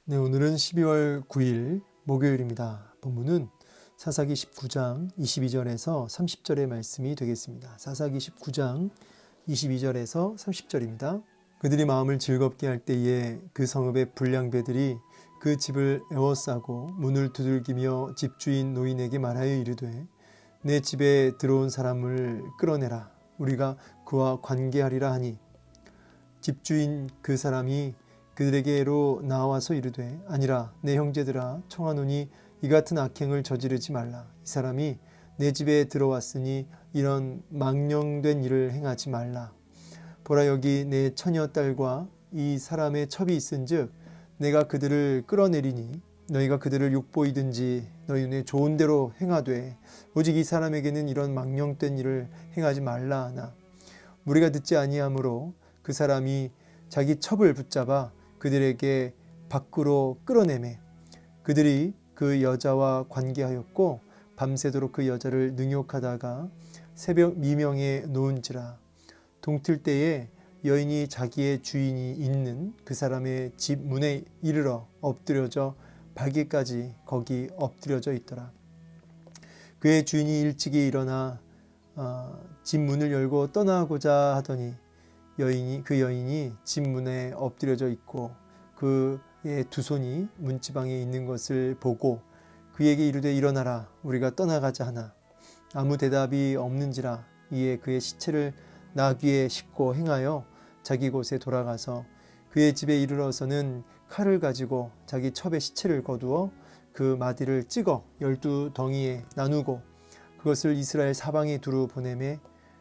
네, 오늘은 12월 9일 목요일입니다. 본문은 사사기 19장 22절에서 30절의 말씀이 되겠습니다. 사사기 19장 22절에서 30절입니다. 그들이 마음을 즐겁게 할 때에 그 성읍의 불량배들이 그 집을 에워싸고 문을 두들기며 집주인 노인에게 말하여 이르되 내 집에 들어온 사람을 끌어내라. 우리가 그와 관계하리라 하니 집주인 그 사람이 그들에게로 나와서 이르되 아니라 내 형제들아 청하노니 이 같은 악행을 저지르지 말라. 이 사람이 내 집에 들어왔으니 이런 망령된 일을 행하지 말라. 보라 여기 내 처녀 딸과 이 사람의 첩이 있은즉 내가 그들을 끌어내리니 너희가 그들을 욕보이든지 너희 눈에 좋은 대로 행하되 오직 이 사람에게는 이런 망령된 일을 행하지 말라 하나 우리가 듣지 아니하므로 그 사람이 자기 첩을 붙잡아 그들에게 밖으로 끌어내매 그들이 그 여자와 관계하였고 밤새도록 그 여자를 능욕하다가 새벽 미명에 놓은지라. 동틀 때에 여인이 자기의 주인이 있는 그 사람의 집 문에 이르러 엎드려져 발기까지 거기 엎드려져 있더라. 그의 주인이 일찍이 일어나 집 문을 열고 떠나고자 하더니 그 여인이 집 문에 엎드려져 있고 그의 두 손이 문지방에 있는 것을 보고 그에게 이르되 일어나라 우리가 떠나가자 하나 아무 대답이 없는지라. 이에 그의 시체를 나귀에 싣고 행하여 자기 곳에 돌아가서 그의 집에 이르러서는 칼을 가지고 자기 첩의 시체를 거두어 그 마디를 찍어 12덩이에 나누고 그것을 이스라엘 사방에 두루 보내매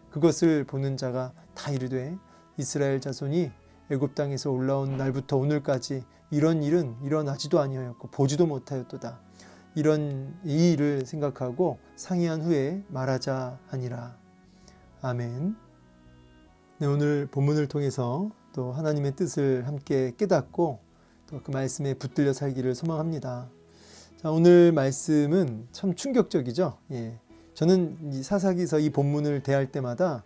그것을 보는 자가 다 이르되 이스라엘 자손이 애굽 땅에서 올라온 날부터 오늘까지 이런 일은 일어나지도 아니하였고 보지도 못하였도다. 이런 이 일을 생각하고 상의한 후에 말하자 하니라. 아멘. 네, 오늘 본문을 통해서 또 하나님의 뜻을 함께 깨닫고 또 그 말씀에 붙들려 살기를 소망합니다. 자, 오늘 말씀은 참 충격적이죠. 저는 이 사사기서 이 본문을 대할 때마다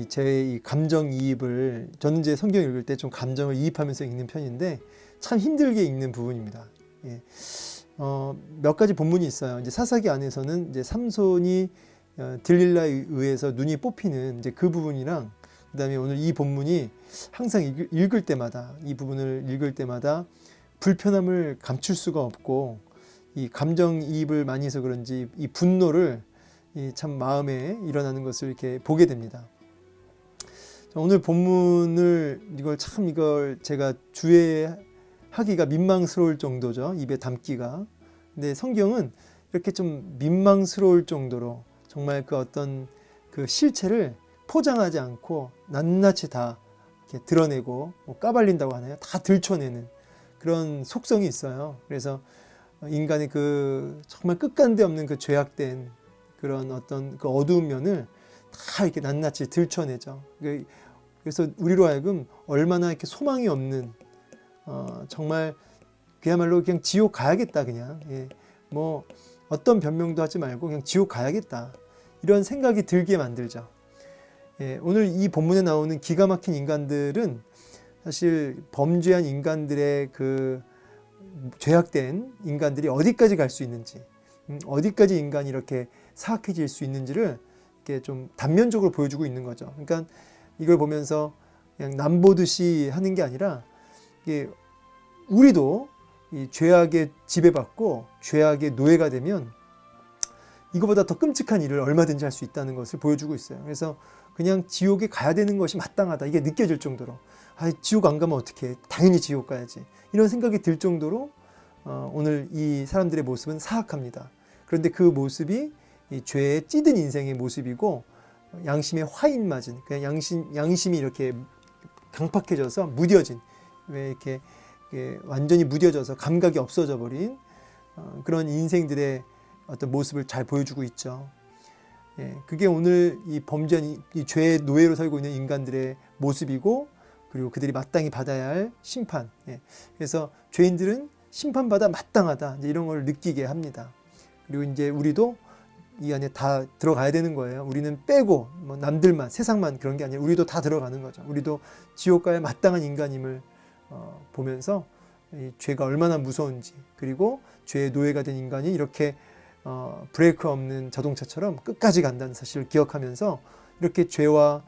제 감정이입을 저는 이제 성경 읽을 때 좀 감정을 이입하면서 읽는 편인데 참 힘들게 읽는 부분입니다. 몇 가지 본문이 있어요. 이제 사사기 안에서는 이제 삼손이 들릴라에 의해서 눈이 뽑히는 이제 그 부분이랑 그다음에 오늘 이 본문이 항상 읽을 때마다 이 부분을 읽을 때마다 불편함을 감출 수가 없고 이 감정이입을 많이 해서 그런지 이 분노를 참 마음에 일어나는 것을 이렇게 보게 됩니다. 오늘 본문을 이걸 제가 주의하기가 민망스러울 정도죠. 입에 담기가. 근데 성경은 이렇게 좀 민망스러울 정도로 정말 그 어떤 그 실체를 포장하지 않고 낱낱이 다 이렇게 드러내고 까발린다고 하나요? 다 들춰내는 그런 속성이 있어요. 그래서 인간의 그 정말 끝간데 없는 그 죄악된 그런 어떤 그 어두운 면을 다 이렇게 낱낱이 들춰내죠. 그래서 우리로 하여금 얼마나 이렇게 소망이 없는 정말 그야말로 그냥 지옥 가야겠다 그냥 뭐 어떤 변명도 하지 말고 그냥 지옥 가야겠다 이런 생각이 들게 만들죠. 오늘 이 본문에 나오는 기가 막힌 인간들은 사실 범죄한 인간들의 그 죄악된 인간들이 어디까지 갈 수 있는지 어디까지 인간이 이렇게 사악해질 수 있는지를 이렇게 좀 단면적으로 보여주고 있는 거죠. 그러니까 이걸 보면서 그냥 남보듯이 하는 게 아니라 우리도 이 죄악에 지배받고 죄악의 노예가 되면 이거보다 더 끔찍한 일을 얼마든지 할 수 있다는 것을 보여주고 있어요. 그래서 그냥 지옥에 가야 되는 것이 마땅하다 이게 느껴질 정도로 지옥 안 가면 어떡해 당연히 지옥 가야지 이런 생각이 들 정도로 오늘 이 사람들의 모습은 사악합니다. 그런데 그 모습이 이 죄에 찌든 인생의 모습이고 양심에 화인 맞은 그냥 양심이 이렇게 강팍해져서 무뎌진 왜 이렇게 완전히 무뎌져서 감각이 없어져 버린 그런 인생들의 어떤 모습을 잘 보여주고 있죠. 그게 오늘 이 범죄한 이 죄의 노예로 살고 있는 인간들의 모습이고 그리고 그들이 마땅히 받아야 할 심판. 그래서 죄인들은 심판받아 마땅하다 이제 이런 걸 느끼게 합니다. 그리고 이제 우리도 이 안에 다 들어가야 되는 거예요. 우리는 빼고 뭐 남들만 세상만 그런 게 아니라 우리도 다 들어가는 거죠. 우리도 지옥 가야 마땅한 인간임을 보면서 이 죄가 얼마나 무서운지, 그리고 죄의 노예가 된 인간이 이렇게 브레이크 없는 자동차처럼 끝까지 간다는 사실을 기억하면서 이렇게 죄와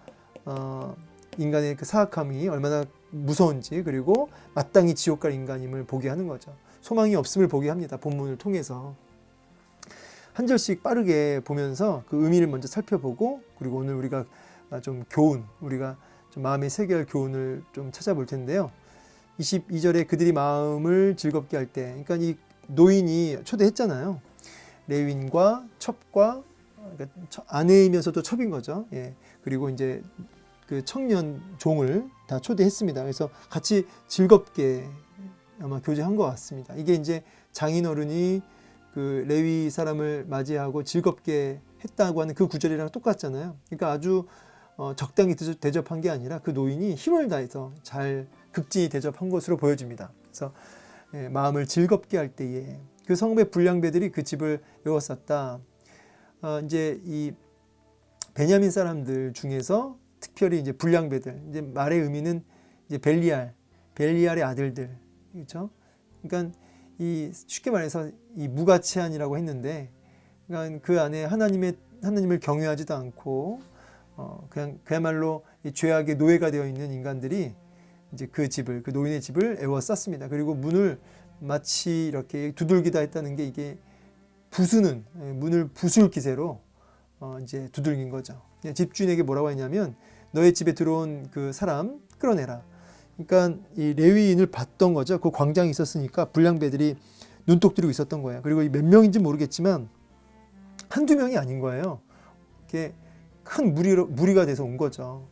인간의 그 사악함이 얼마나 무서운지, 그리고 마땅히 지옥 갈 인간임을 보게 하는 거죠. 소망이 없음을 보게 합니다. 본문을 통해서. 한 절씩 빠르게 보면서 그 의미를 먼저 살펴보고, 그리고 오늘 우리가 좀 우리가 좀 마음에 새겨야 할 교훈을 좀 찾아볼 텐데요. 22절에 그들이 마음을 즐겁게 할 때, 그러니까 이 노인이 초대했잖아요. 레위인과 첩과, 그러니까 아내이면서도 첩인 거죠. 예. 그리고 이제 그 청년 종을 다 초대했습니다. 그래서 같이 즐겁게 아마 교제한 것 같습니다. 이게 이제 장인어른이 그 레위 사람을 맞이하고 즐겁게 했다고 하는 그 구절이랑 똑같잖아요. 그러니까 아주 적당히 대접한 게 아니라 그 노인이 힘을 다해서 잘 극진히 대접한 것으로 보여집니다. 그래서 마음을 즐겁게 할 때에 그 성읍의 불량배들이 그 집을 에워쌌다. 이제 이 베냐민 사람들 중에서 특별히 이제 불량배들, 이제 말의 의미는 이제 벨리알의 아들들, 그렇죠? 그러니까 이 쉽게 말해서 이 무가치한이라고 했는데, 그러니까 그 안에 하나님을 경외하지도 않고 그야말로 이 죄악의 노예가 되어 있는 인간들이 이제 그 노인의 집을 에워쌌습니다. 그리고 문을 마치 이렇게 두들기다 했다는 게 이게 문을 부술 기세로 이제 두들긴 거죠. 집주인에게 뭐라고 했냐면 너의 집에 들어온 그 사람 끌어내라. 그러니까 이 레위인을 봤던 거죠. 그 광장에 있었으니까 불량배들이 눈독 들이고 있었던 거예요. 그리고 몇 명인지 모르겠지만 한두 명이 아닌 거예요. 이렇게 큰 무리가 돼서 온 거죠.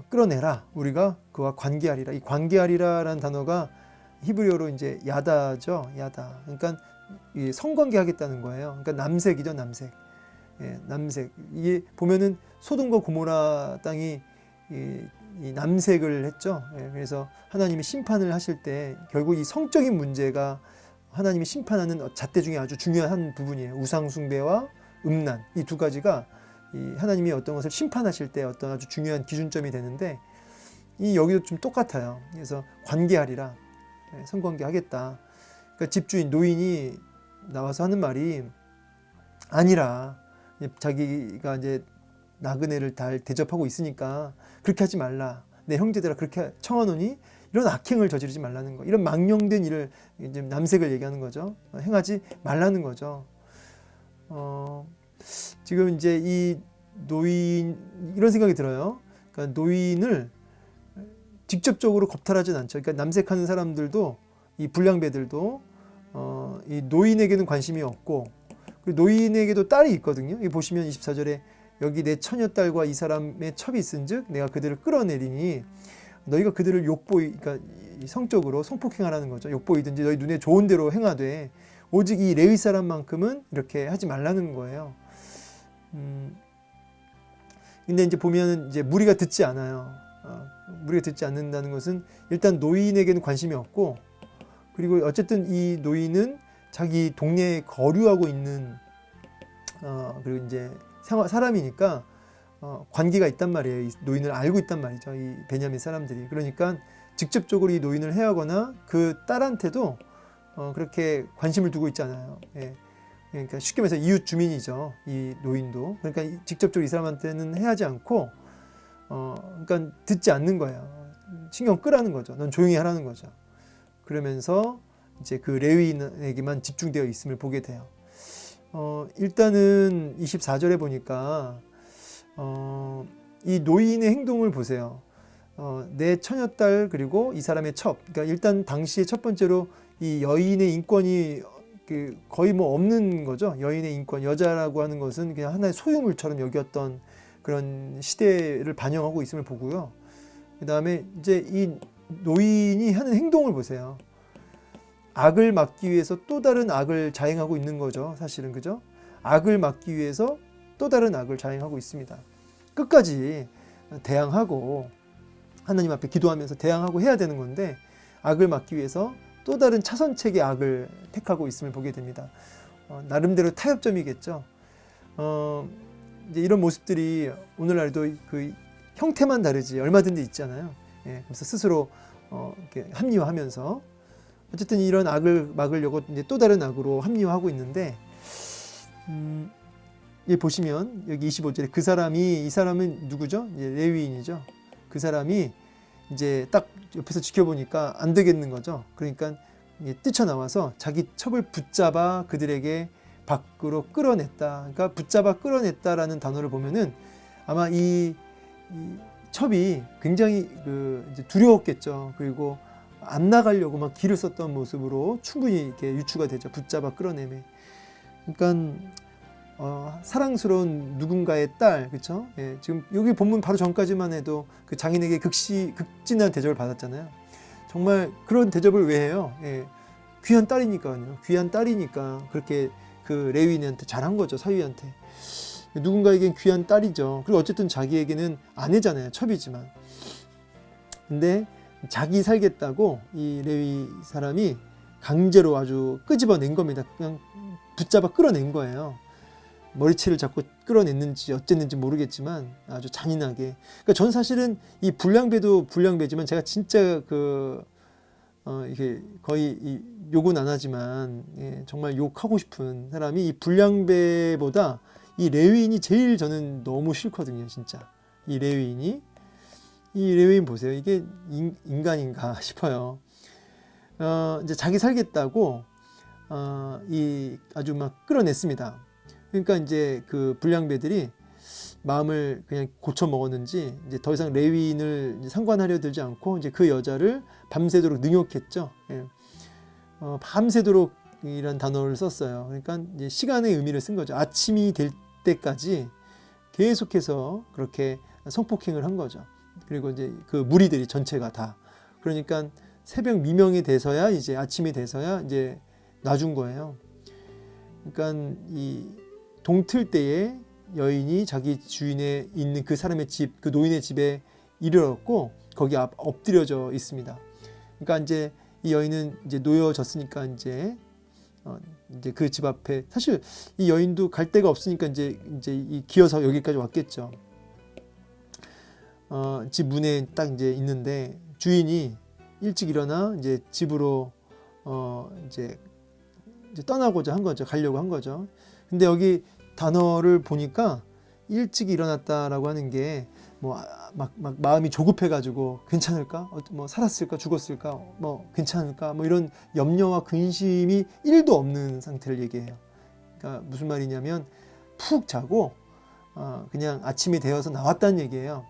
끌어내라. 우리가 그와 관계하리라. 이 관계하리라라는 단어가 히브리어로 이제 야다죠. 야다. 그러니까 이 성관계 하겠다는 거예요. 그러니까 남색이죠, 남색. 예, 남색. 이게 보면은 소돔과 고모라 땅이 이 남색을 했죠. 예, 그래서 하나님이 심판을 하실 때 결국 이 성적인 문제가 하나님이 심판하는 잣대 중에 아주 중요한 한 부분이에요. 우상숭배와 음란. 이 두 가지가 이 하나님이 어떤 것을 심판하실 때 어떤 아주 중요한 기준점이 되는데, 이 여기도 좀 똑같아요. 그래서 관계하리라. 예, 성관계 하겠다. 그러니까 집주인 노인이 나와서 하는 말이 아니라, 자기가 이제 나그네를 잘 대접하고 있으니까 그렇게 하지 말라. 내 형제들아 그렇게 청하노니 이런 악행을 저지르지 말라는 거. 이런 망령된 일을 이제 남색을 얘기하는 거죠. 행하지 말라는 거죠. 지금 이제 이 노인 이런 생각이 들어요. 그러니까 노인을 직접적으로 겁탈하진 않죠. 그러니까 남색하는 사람들도 이 불량배들도 이 노인에게는 관심이 없고, 그리고 노인에게도 딸이 있거든요. 여기 보시면 24절에 여기 내 처녀딸과 이 사람의 첩이 있은즉 내가 그들을 끌어내리니 너희가 그들을 그러니까 성적으로 성폭행하라는 거죠. 욕보이든지 너희 눈에 좋은 대로 행하되 오직 이 레위 사람만큼은 이렇게 하지 말라는 거예요. 근데 이제 보면 이제 무리가 듣지 않아요. 무리가 듣지 않는다는 것은 일단 노인에게는 관심이 없고, 그리고 어쨌든 이 노인은 자기 동네에 거류하고 있는 그리고 이제 사람이니까 관계가 있단 말이에요. 이 노인을 알고 있단 말이죠. 이 베냐민 사람들이. 그러니까 직접적으로 이 노인을 해하거나 그 딸한테도 그렇게 관심을 두고 있지 않아요. 예. 그러니까 쉽게 말해서 이웃 주민이죠. 이 노인도. 그러니까 직접적으로 이 사람한테는 해하지 않고 그러니까 듣지 않는 거예요. 신경 끄라는 거죠. 넌 조용히 하라는 거죠. 그러면서 이제 그 레위인에게만 집중되어 있음을 보게 돼요. 일단은 24절에 보니까 이 노인의 행동을 보세요. 내 처녀딸 그리고 이 사람의 첩. 그러니까 일단 당시에 첫 번째로 이 여인의 인권이 거의 뭐 없는 거죠. 여인의 인권, 여자라고 하는 것은 그냥 하나의 소유물처럼 여겼던 그런 시대를 반영하고 있음을 보고요. 그 다음에 이제 이 노인이 하는 행동을 보세요. 악을 막기 위해서 또 다른 악을 자행하고 있는 거죠. 사실은 그죠? 악을 막기 위해서 또 다른 악을 자행하고 있습니다. 끝까지 대항하고 하나님 앞에 기도하면서 대항하고 해야 되는 건데 악을 막기 위해서 또 다른 차선책의 악을 택하고 있음을 보게 됩니다. 나름대로 타협점이겠죠. 이제 이런 모습들이 오늘날도 그 형태만 다르지 얼마든지 있잖아요. 예, 그래서 스스로 이렇게 합리화하면서 어쨌든 이런 악을 막으려고 이제 또 다른 악으로 합리화하고 있는데, 여기 보시면 여기 25절에 이 사람은 누구죠? 이제 레위인이죠. 그 사람이 이제 딱 옆에서 지켜보니까 안 되겠는 거죠. 그러니까 뛰쳐나와서 자기 첩을 붙잡아 그들에게 밖으로 끌어냈다. 그러니까 붙잡아 끌어냈다라는 단어를 보면은 아마 이 첩이 굉장히 이제 두려웠겠죠. 그리고 안 나가려고 막 길을 썼던 모습으로 충분히 이렇게 유추가 되죠. 붙잡아 끌어내매. 그러니까 사랑스러운 누군가의 딸, 그렇죠? 예, 지금 여기 본문 바로 전까지만 해도 그 장인에게 극진한 대접을 받았잖아요. 정말 그런 대접을 왜 해요? 예, 귀한 딸이니까요. 귀한 딸이니까 그렇게 그 레위인한테 잘한 거죠. 사위한테. 누군가에겐 귀한 딸이죠. 그리고 어쨌든 자기에게는 아내잖아요. 첩이지만. 근데 자기 살겠다고 이 레위 사람이 강제로 아주 끄집어낸 겁니다. 그냥 붙잡아 끌어낸 거예요. 머리채를 잡고 끌어냈는지 어쨌는지 모르겠지만 아주 잔인하게. 그러니까 전 사실은 이 불량배도 불량배지만 제가 진짜 이게 거의 욕은 안 하지만 정말 욕하고 싶은 사람이 이 불량배보다 이 레위인이 제일 저는 너무 싫거든요. 진짜 이 레위인 보세요. 이게 인간인가 싶어요. 이제 자기 살겠다고 아주 막 끌어냈습니다. 그러니까 이제 그 불량배들이 마음을 그냥 고쳐 먹었는지 이제 더 이상 레위인을 이제 상관하려 들지 않고 이제 그 여자를 밤새도록 능욕했죠. 예. 밤새도록 이란 단어를 썼어요. 그러니까 이제 시간의 의미를 쓴 거죠. 아침이 될 때까지 계속해서 그렇게 성폭행을 한 거죠. 그리고 이제 그 무리들이 전체가 다. 그러니까 새벽 미명이 돼서야 이제 아침이 돼서야 이제 놔준 거예요. 그러니까 이 동틀 때에 여인이 자기 주인에 있는 그 사람의 집, 그 노인의 집에 이르렀고 거기 엎드려져 있습니다. 그러니까 이제 이 여인은 이제 놓여졌으니까 이제 그 집 앞에 사실 이 여인도 갈 데가 없으니까 이제 이 기어서 여기까지 왔겠죠. 집 문에 딱 이제 있는데 주인이 일찍 일어나 이제 집으로 이제 떠나고자 한 거죠. 가려고 한 거죠. 근데 여기 단어를 보니까 일찍 일어났다라고 하는 게 뭐 막 마음이 조급해가지고 괜찮을까? 뭐 살았을까? 죽었을까? 뭐 괜찮을까? 뭐 이런 염려와 근심이 1도 없는 상태를 얘기해요. 그러니까 무슨 말이냐면 푹 자고 그냥 아침이 되어서 나왔다는 얘기예요.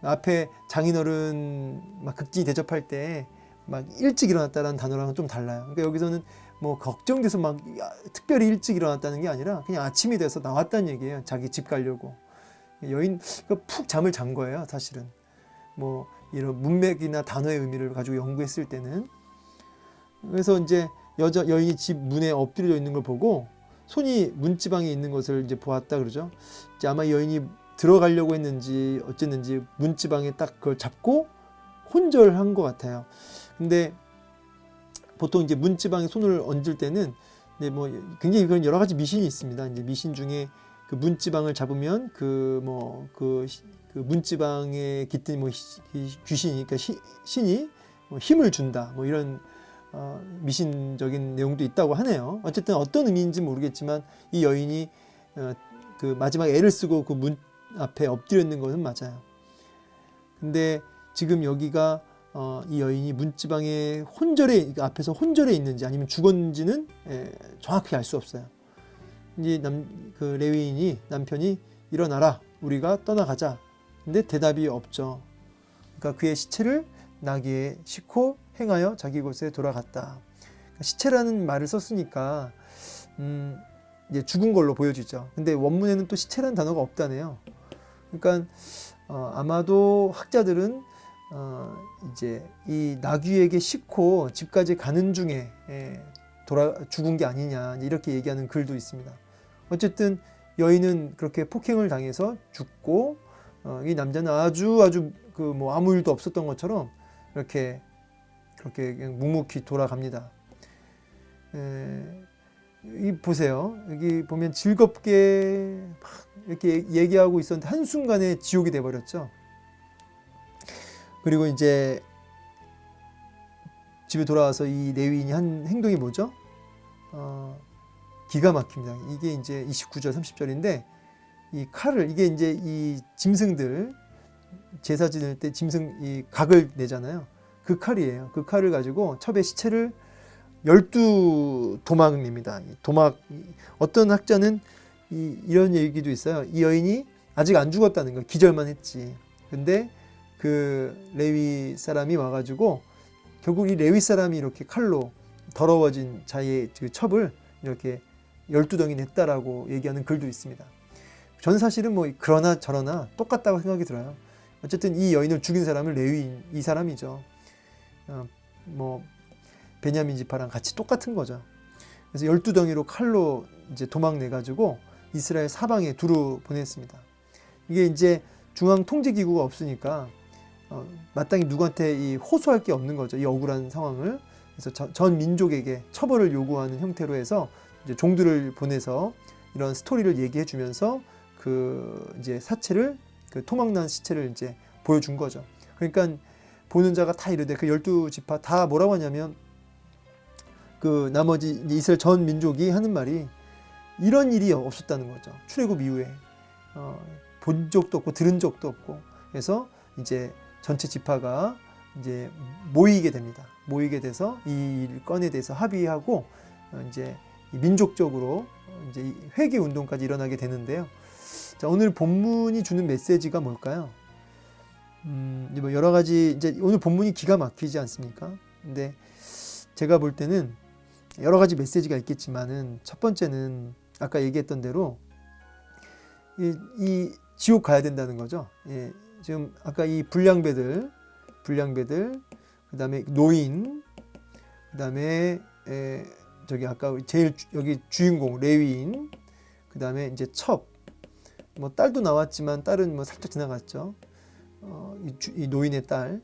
앞에 장인어른 막 극진히 대접할 때 막 일찍 일어났다라는 단어랑은 좀 달라요. 그러니까 여기서는 뭐 걱정돼서 막 특별히 일찍 일어났다는 게 아니라 그냥 아침이 돼서 나왔다는 얘기예요. 자기 집 가려고. 여인 푹 잠을 잔 거예요. 사실은 뭐 이런 문맥이나 단어의 의미를 가지고 연구했을 때는. 그래서 이제 여인이 집 문에 엎드려 있는 걸 보고 손이 문지방에 있는 것을 이제 보았다 그러죠. 이제 아마 여인이 들어가려고 했는지 어쨌는지 문지방에 딱 그걸 잡고 혼절한 것 같아요. 근데 보통 이제 문지방에 손을 얹을 때는 뭐 굉장히 그런 여러 가지 미신이 있습니다. 이제 미신 중에 그 문지방을 잡으면 그 문지방에 깃든 뭐 귀신이, 그러니까 신이 뭐 힘을 준다. 뭐 이런 미신적인 내용도 있다고 하네요. 어쨌든 어떤 의미인지 모르겠지만 이 여인이 그 마지막 애를 쓰고 그 문 앞에 엎드려 있는 것은 맞아요. 근데 지금 여기가 이 여인이 문지방에 앞에서 혼절에 있는지 아니면 죽었는지는 정확히 알 수 없어요. 이제 그 레위인이 남편이 일어나라, 우리가 떠나가자. 근데 대답이 없죠. 그러니까 그의 시체를 나귀에 싣고 행하여 자기 곳에 돌아갔다. 그러니까 시체라는 말을 썼으니까 이제 죽은 걸로 보여지죠. 근데 원문에는 또 시체라는 단어가 없다네요. 그러니까 아마도 학자들은 이제 이 나귀에게 싣고 집까지 가는 중에 죽은 게 아니냐 이렇게 얘기하는 글도 있습니다. 어쨌든 여인은 그렇게 폭행을 당해서 죽고 이 남자는 아주 그 뭐 아무 일도 없었던 것처럼 그렇게 그냥 묵묵히 돌아갑니다. 이 보세요. 여기 보면 즐겁게 막 이렇게 얘기하고 있었는데 한순간에 지옥이 돼버렸죠. 그리고 이제 집에 돌아와서 이 레위인이 한 행동이 뭐죠? 기가 막힙니다. 이게 이제 29절, 30절인데 이 칼을 이게 이제 이 짐승들 제사 지낼 때 짐승 이 각을 내잖아요. 그 칼이에요. 그 칼을 가지고 첩의 시체를 12도막을 냅니다. 도막 어떤 학자는 이런 얘기도 있어요. 이 여인이 아직 안 죽었다는 거 기절만 했지. 근데 그 레위 사람이 와가지고 결국 이 레위 사람이 이렇게 칼로 더러워진 자의 그 첩을 이렇게 12덩이 냈다라고 얘기하는 글도 있습니다. 저는 사실은 뭐 그러나 저러나 똑같다고 생각이 들어요. 어쨌든 이 여인을 죽인 사람은 레위인 이 사람이죠. 뭐 베냐민 지파랑 같이 똑같은 거죠. 그래서 12덩이로 칼로 이제 도망 내가지고 이스라엘 사방에 두루 보냈습니다. 이게 이제 중앙 통제 기구가 없으니까 마땅히 누구한테 이 호소할 게 없는 거죠. 이 억울한 상황을. 그래서 전 민족에게 처벌을 요구하는 형태로 해서 이제 종들을 보내서 이런 스토리를 얘기해 주면서 그 이제 사체를 그 토막난 시체를 이제 보여준 거죠. 그러니까 보는 자가 다 이르되 그 12지파 다 뭐라고 하냐면 그 나머지 이스라엘 전 민족이 하는 말이 이런 일이 없었다는 거죠. 출애굽 이후에 본 적도 없고 들은 적도 없고. 그래서 이제 전체 지파가 이제 모이게 됩니다. 모이게 돼서 이 건에 대해서 합의하고 이제 민족적으로 이제 회개 운동까지 일어나게 되는데요. 자, 오늘 본문이 주는 메시지가 뭘까요? 뭐 여러 가지 이제 오늘 본문이 기가 막히지 않습니까? 근데 제가 볼 때는 여러 가지 메시지가 있겠지만은 첫 번째는 아까 얘기했던 대로 이 지옥 가야 된다는 거죠. 예, 지금 아까 이 불량배들, 그다음에 노인, 그다음에 저기 아까 제일 여기 주인공 레위인, 그다음에 이제 첩, 뭐 딸도 나왔지만 딸은 뭐 살짝 지나갔죠. 이 노인의 딸.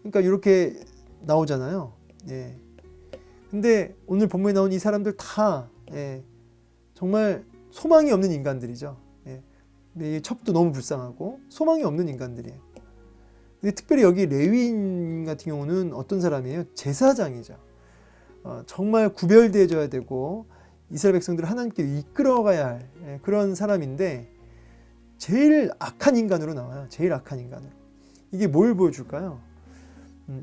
그러니까 이렇게 나오잖아요. 예. 근데 오늘 본문에 나온 이 사람들 다 정말 소망이 없는 인간들이죠. 예. 첩도 너무 불쌍하고 소망이 없는 인간들이에요. 근데 특별히 여기 레위인 같은 경우는 어떤 사람이에요? 제사장이죠. 정말 구별되어져야 되고 이스라엘 백성들을 하나님께 이끌어가야 할 그런 사람인데 제일 악한 인간으로 나와요. 제일 악한 인간으로. 이게 뭘 보여줄까요?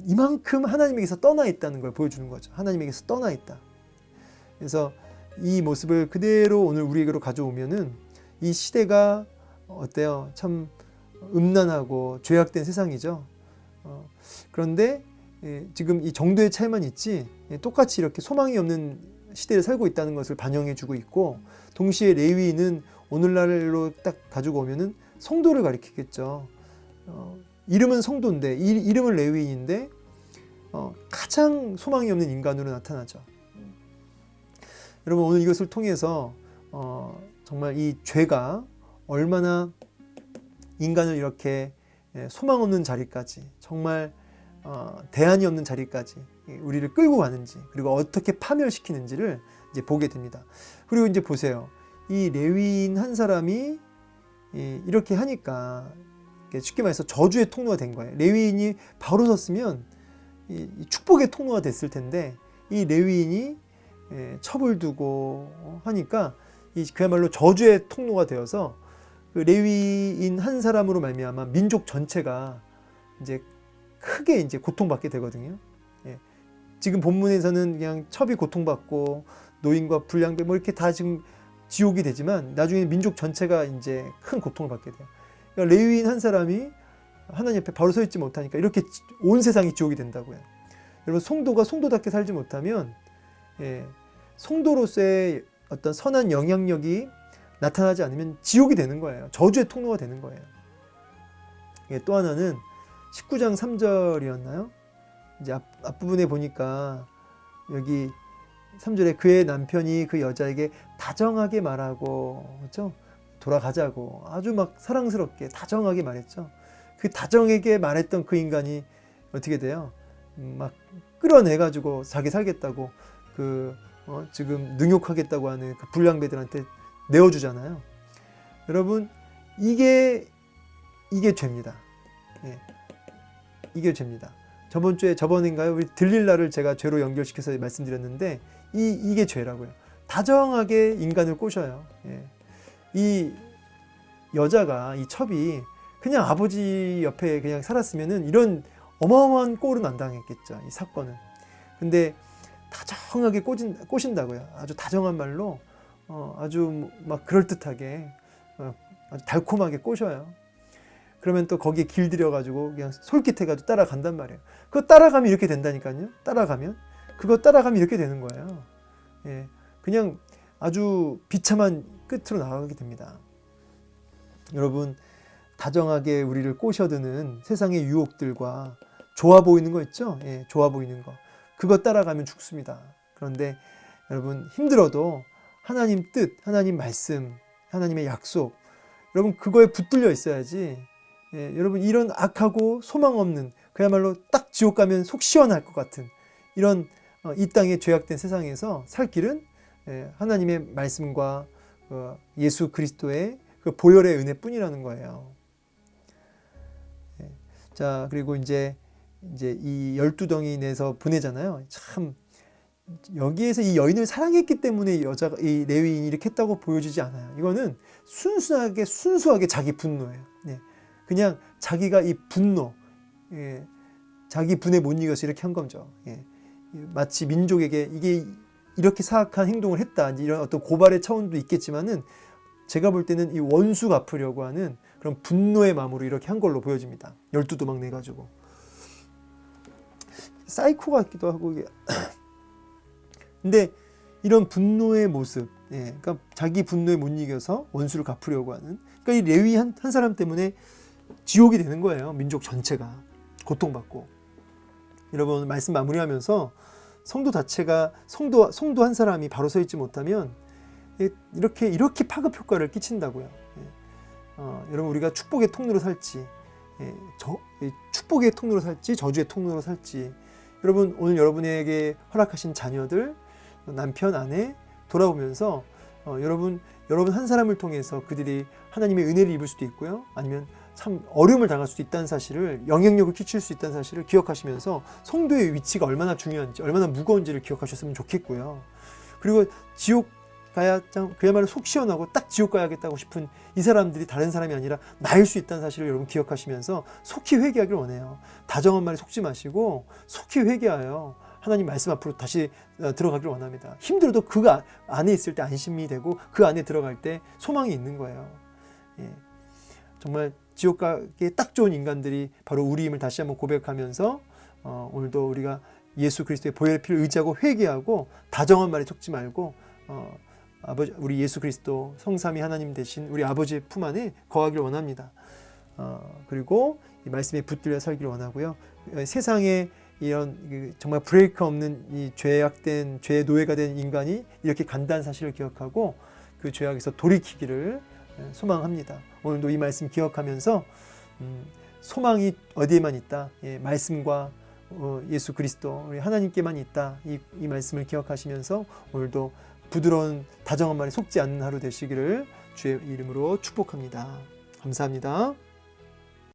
이만큼 하나님에게서 떠나 있다는 걸 보여주는 거죠. 하나님에게서 떠나 있다. 그래서 이 모습을 그대로 오늘 우리에게로 가져오면은 이 시대가 어때요? 참 음란하고 죄악된 세상이죠. 그런데 지금 이 정도의 차이만 있지 똑같이 이렇게 소망이 없는 시대를 살고 있다는 것을 반영해 주고 있고, 동시에 레위인은 오늘날로 딱 가지고 오면은 성도를 가리키겠죠. 이름은 성도인데 이름은 레위인인데 가장 소망이 없는 인간으로 나타나죠. 여러분 오늘 이것을 통해서 정말 이 죄가 얼마나 인간을 이렇게 소망 없는 자리까지, 정말 대안이 없는 자리까지 우리를 끌고 가는지, 그리고 어떻게 파멸시키는지를 이제 보게 됩니다. 그리고 이제 보세요. 이 레위인 한 사람이 이렇게 하니까 쉽게 말해서 저주의 통로가 된 거예요. 레위인이 바로 섰으면 이 축복의 통로가 됐을 텐데 이 레위인이 첩을 두고 하니까 그야말로 저주의 통로가 되어서 그 레위인 한 사람으로 말미암아 민족 전체가 이제 크게 이제 고통받게 되거든요. 지금 본문에서는 그냥 첩이 고통받고 노인과 불량배 뭐 이렇게 다 지금 지옥이 되지만 나중에 민족 전체가 이제 큰 고통을 받게 돼요. 그러니까 레위인 한 사람이 하나님 앞에 바로 서 있지 못하니까 이렇게 온 세상이 지옥이 된다고요. 여러분 성도가 성도답게 살지 못하면 성도로서의 어떤 선한 영향력이 나타나지 않으면 지옥이 되는 거예요. 저주의 통로가 되는 거예요. 또 하나는 19장 3절이었나요? 이제 앞부분에 보니까 여기 3절에 그의 남편이 그 여자에게 다정하게 말하고, 그렇죠? 돌아가자고 아주 막 사랑스럽게 다정하게 말했죠. 그 다정하게 말했던 그 인간이 어떻게 돼요? 막 끌어내가지고 자기 살겠다고 지금 능욕하겠다고 하는 그 불량배들한테 내어주잖아요. 여러분 이게 죄입니다. 이게 죄입니다. 저번인가요? 우리 들릴라를 제가 죄로 연결시켜서 말씀드렸는데 이게 죄라고요. 다정하게 인간을 꼬셔요. 예. 이 여자가 이 첩이 그냥 아버지 옆에 그냥 살았으면은 이런 어마어마한 꼴은 안 당했겠죠. 이 사건은. 근데 다정하게 꼬신다고요. 아주 다정한 말로 아주 막 그럴듯하게 아주 달콤하게 꼬셔요. 그러면 또 거기에 길들여가지고 그냥 솔깃해가지고 따라간단 말이에요. 그거 따라가면 이렇게 된다니까요. 그거 따라가면 이렇게 되는 거예요. 예, 그냥 아주 비참한 끝으로 나가게 됩니다. 여러분, 다정하게 우리를 꼬셔드는 세상의 유혹들과 좋아 보이는 거 있죠? 예, 좋아 보이는 거. 그거 따라가면 죽습니다. 그런데 여러분, 힘들어도 하나님 뜻, 하나님 말씀, 하나님의 약속, 여러분 그거에 붙들려 있어야지. 예, 여러분 이런 악하고 소망 없는, 그야말로 딱 지옥 가면 속 시원할 것 같은 이런 이 땅의 죄악된 세상에서 살 길은 하나님의 말씀과 예수 그리스도의 그 보혈의 은혜뿐이라는 거예요. 자, 그리고 이제 이 12덩이 내서 보내잖아요. 참 여기에서 이 여인을 사랑했기 때문에 이 레위인이 이렇게 했다고 보여지지 않아요. 이거는 순수하게 자기 분노예요. 그냥 자기가 이 분노, 자기 분에 못 이겨서 이렇게 한 거죠. 마치 민족에게 이게 이렇게 사악한 행동을 했다, 이런 어떤 고발의 차원도 있겠지만은 제가 볼 때는 이 원수 갚으려고 하는 그런 분노의 마음으로 이렇게 한 걸로 보여집니다. 12도막 내가지고. 사이코 같기도 하고. 근데 이런 분노의 모습, 그러니까 자기 분노에 못 이겨서 원수를 갚으려고 하는, 그러니까 이 레위 한 사람 때문에 지옥이 되는 거예요. 민족 전체가 고통받고. 여러분, 말씀 마무리하면서 성도 자체가 성도 한 사람이 바로 서 있지 못하면 이렇게 파급 효과를 끼친다고요. 여러분, 우리가 축복의 통로로 살지, 축복의 통로로 살지, 저주의 통로로 살지. 여러분, 오늘 여러분에게 허락하신 자녀들, 남편, 아내 돌아보면서 여러분 한 사람을 통해서 그들이 하나님의 은혜를 입을 수도 있고요, 아니면 참 어려움을 당할 수도 있다는 사실을, 영향력을 끼칠 수 있다는 사실을 기억하시면서 성도의 위치가 얼마나 중요한지, 얼마나 무거운지를 기억하셨으면 좋겠고요. 그리고 지옥 가야 그야말로 속 시원하고 딱 지옥 가야겠다고 싶은 이 사람들이 다른 사람이 아니라 나일 수 있다는 사실을 여러분 기억하시면서 속히 회개하길 원해요. 다정한 말에 속지 마시고 속히 회개하여 하나님 말씀 앞으로 다시 들어가길 원합니다. 힘들어도 그 안에 있을 때 안심이 되고 그 안에 들어갈 때 소망이 있는 거예요. 정말 지옥 가기에 딱 좋은 인간들이 바로 우리임을 다시 한번 고백하면서 오늘도 우리가 예수 그리스도의 보혈의 피를 의지하고 회개하고 다정한 말에 속지 말고 아버지, 우리 예수 그리스도 성삼위 하나님 되신 우리 아버지의 품 안에 거하길 원합니다. 그리고 이 말씀에 붙들려 살기를 원하고요. 세상에 이런 정말 브레이크 없는 이 죄악된 죄의 노예가 된 인간이 이렇게 간다는 사실을 기억하고 그 죄악에서 돌이키기를 소망합니다. 오늘도 이 말씀 기억하면서 소망이 어디에만 있다, 말씀과 예수 그리스도 우리 하나님께만 있다, 이 말씀을 기억하시면서 오늘도 부드러운 다정한 말에 속지 않는 하루 되시기를 주의 이름으로 축복합니다. 감사합니다.